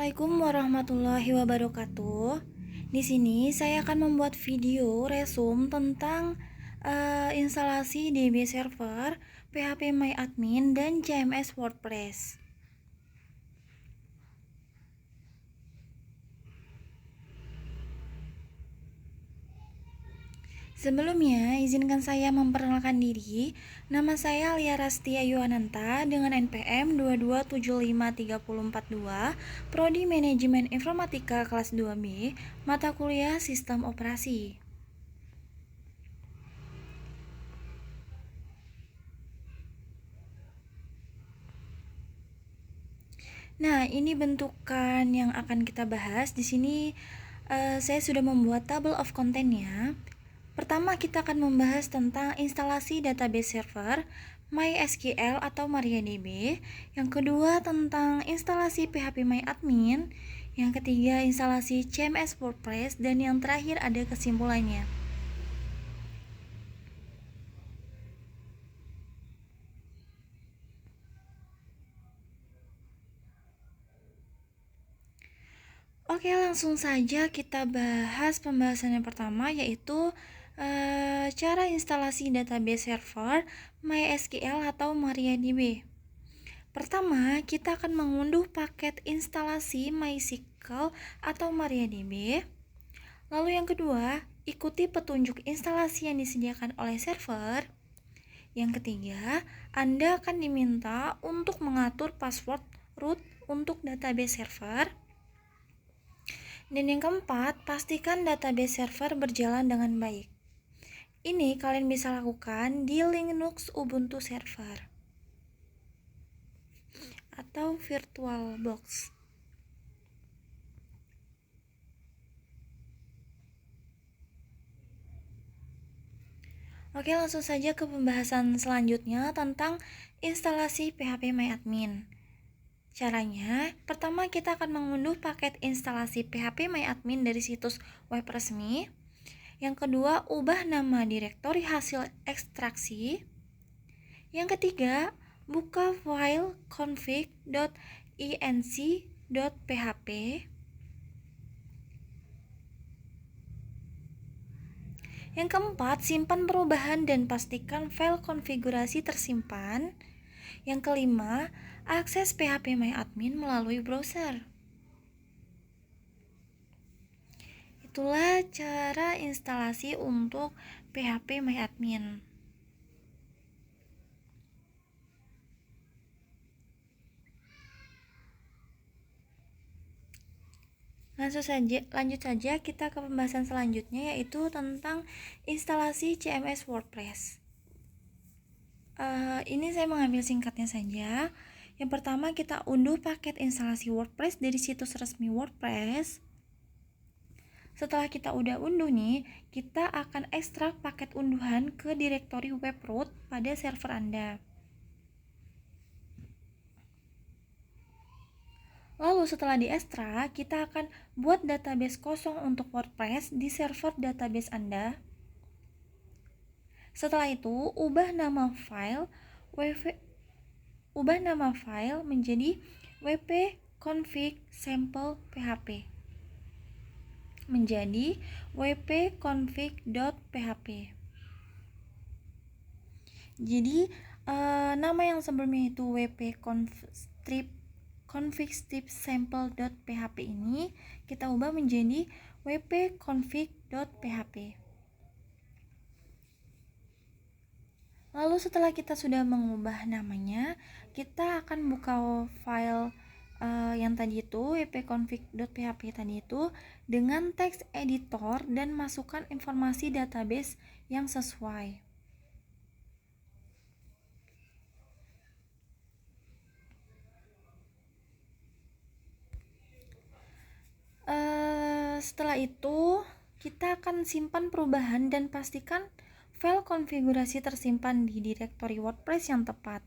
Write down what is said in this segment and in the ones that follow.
Assalamualaikum warahmatullahi wabarakatuh. Di sini saya akan membuat video resume tentang instalasi DB server, PHP dan CMS WordPress. Sebelumnya, izinkan saya memperkenalkan diri. Nama saya Lia Rastia Yuwananta dengan NPM 2275342, Prodi Manajemen Informatika kelas 2B, mata kuliah Sistem Operasi. Nah, ini bentukan yang akan kita bahas. Di sini saya sudah membuat table of content-nya. Pertama, kita akan membahas tentang instalasi database server MySQL atau MariaDB. Yang kedua, tentang instalasi PHPMyAdmin. Yang ketiga, instalasi CMS WordPress. Dan yang terakhir ada kesimpulannya. Oke, langsung saja kita bahas pembahasan yang pertama, yaitu cara instalasi database server MySQL atau MariaDB. Pertama, kita akan mengunduh paket instalasi MySQL atau MariaDB. Lalu yang kedua, ikuti petunjuk instalasi yang disediakan oleh server. Yang ketiga, Anda akan diminta untuk mengatur password root untuk database server. Dan yang keempat, pastikan database server berjalan dengan baik. Ini kalian bisa lakukan di Linux Ubuntu Server atau VirtualBox. Oke, langsung saja ke pembahasan selanjutnya tentang instalasi PHPMyAdmin. Caranya, pertama kita akan mengunduh paket instalasi PHPMyAdmin dari situs web resmi. Yang kedua, ubah nama direktori hasil ekstraksi. Yang ketiga, buka file config.inc.php. Yang keempat, simpan perubahan dan pastikan file konfigurasi tersimpan. Yang kelima, akses PHPMyAdmin melalui browser. Itulah cara instalasi untuk PHPMyAdmin. Lanjut saja kita ke pembahasan selanjutnya, yaitu tentang instalasi CMS WordPress. Ini saya mengambil singkatnya saja. Yang pertama, kita unduh paket instalasi WordPress dari situs resmi WordPress. Setelah kita udah unduh nih, kita akan ekstrak paket unduhan ke direktori web root pada server Anda. Lalu setelah diekstrak, kita akan buat database kosong untuk WordPress di server database Anda. Setelah itu, ubah nama file menjadi wp-config-sample.php. Menjadi wp-config.php. Jadi nama yang sebelumnya itu wp-config-sample.php ini kita ubah menjadi wp-config.php. Lalu setelah kita sudah mengubah namanya, kita akan buka file yang tadi itu wp-config.php tadi itu dengan teks editor dan masukkan informasi database yang sesuai. Setelah itu kita akan simpan perubahan dan pastikan file konfigurasi tersimpan di direktori WordPress yang tepat.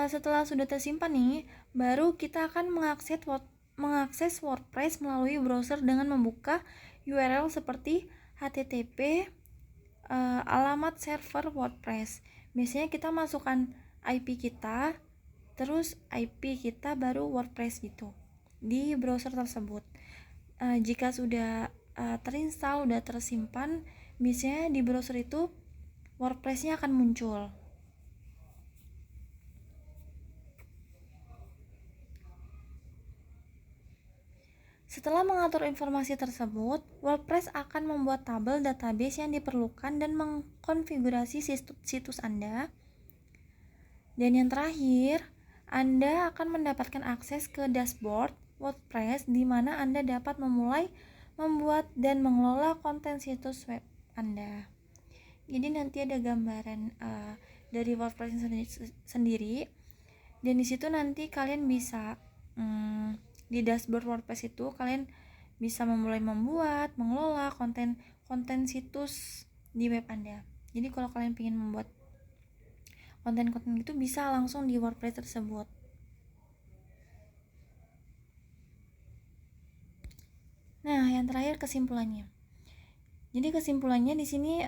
Setelah sudah tersimpan nih, baru kita akan mengakses WordPress melalui browser dengan membuka URL seperti http alamat server WordPress. Biasanya kita masukkan IP kita terus IP kita baru WordPress gitu di browser tersebut. Jika sudah terinstall, udah tersimpan, biasanya di browser itu WordPress-nya akan muncul. Setelah mengatur informasi tersebut, WordPress akan membuat tabel database yang diperlukan dan mengkonfigurasi situs Anda. Dan yang terakhir, Anda akan mendapatkan akses ke dashboard WordPress di mana Anda dapat memulai membuat dan mengelola konten situs web Anda. Jadi nanti ada gambaran dari WordPress sendiri, dan di situ nanti kalian bisa di dashboard WordPress itu kalian bisa memulai membuat, mengelola konten situs di web Anda. Jadi kalau kalian ingin membuat konten-konten itu bisa langsung di WordPress tersebut. Nah, yang terakhir kesimpulannya. Jadi kesimpulannya di sini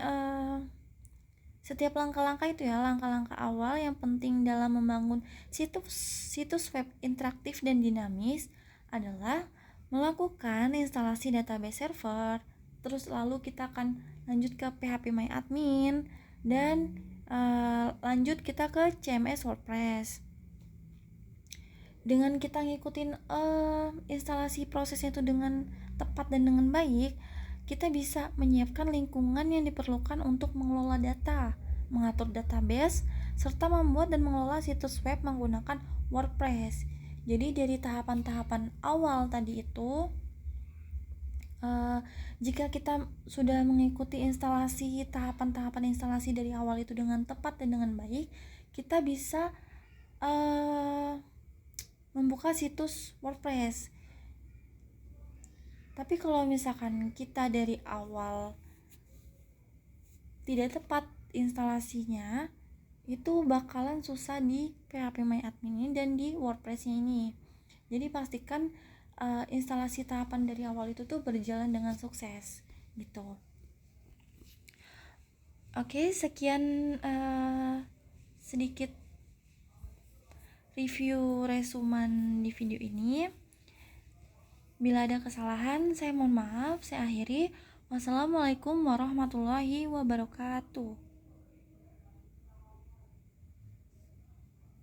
setiap langkah-langkah itu ya, langkah-langkah awal yang penting dalam membangun situs web interaktif dan dinamis adalah melakukan instalasi database server, terus lalu kita akan lanjut ke phpMyAdmin, dan lanjut kita ke CMS WordPress. Dengan kita ngikutin instalasi prosesnya itu dengan tepat dan dengan baik, kita bisa menyiapkan lingkungan yang diperlukan untuk mengelola data, mengatur database, serta membuat dan mengelola situs web menggunakan WordPress. Jadi dari tahapan-tahapan awal tadi itu, jika kita sudah mengikuti tahapan-tahapan instalasi dari awal itu dengan tepat dan dengan baik, kita bisa membuka situs WordPress. Tapi kalau misalkan kita dari awal tidak tepat instalasinya, itu bakalan susah di phpMyAdmin ini dan di WordPress-nya ini. Jadi pastikan instalasi tahapan dari awal itu tuh berjalan dengan sukses gitu. Oke, sekian sedikit review resuman di video ini. Bila ada kesalahan, saya mohon maaf. Saya akhiri. Wassalamualaikum warahmatullahi wabarakatuh.